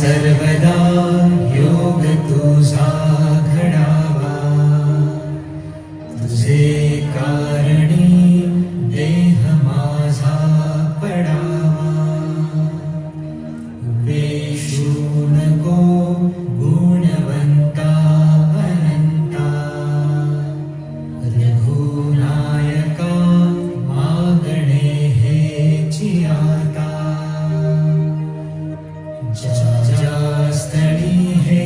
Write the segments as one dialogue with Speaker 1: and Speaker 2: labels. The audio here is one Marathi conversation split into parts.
Speaker 1: सर्वदा योग तुझा घडावा, तुझे कारणी देह माझा पडावा. वेशू नको गुणवंता अनंता, रघुनायका मागणे हेची आता. ज्या स्थळी हे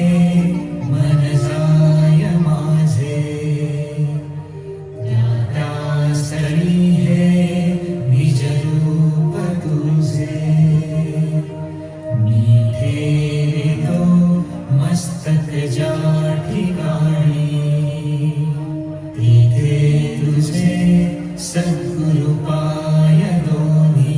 Speaker 1: मन जाय माझे, त्या स्थळी हे निज रूप तुझे. मी ठेवितो मस्तक ज्या ठिकाणी, तिथे तुझे सद्गुरु पाय दोन्ही.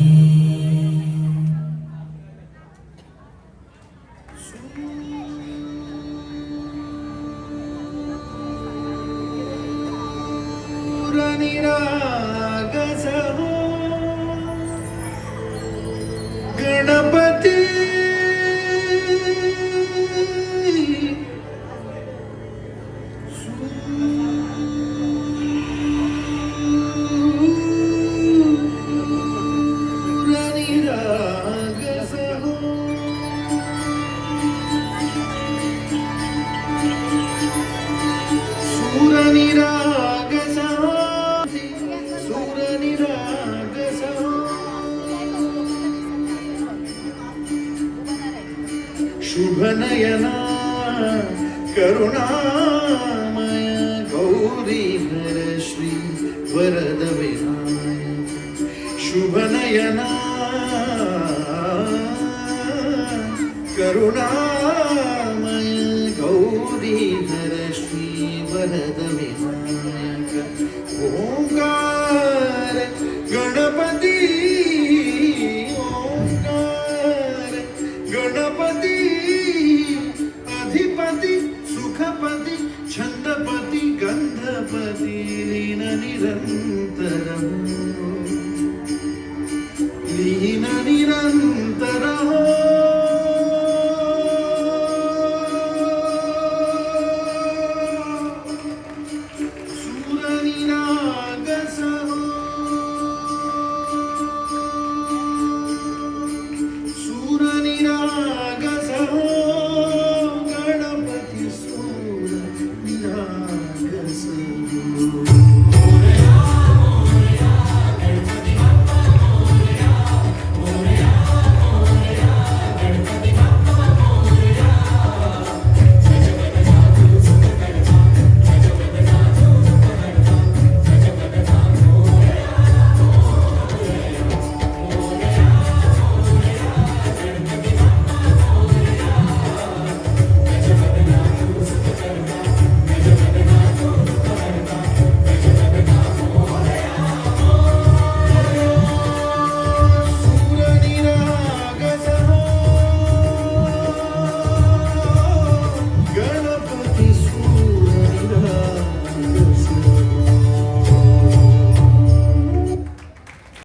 Speaker 2: निरागस हो गणपती, निरागस हो सूर निरागस हो, सूर निरागस हो. शुभ नयना करुणामय गौरी हर श्री वरद विनायक. शुभ नयना करुणामय गौरी हर श्री वरद विनायक. ओंकार गणपती, ओंकार गणपती, अधिपती सुखपती छंदपती गंधपती लीन निरंतर.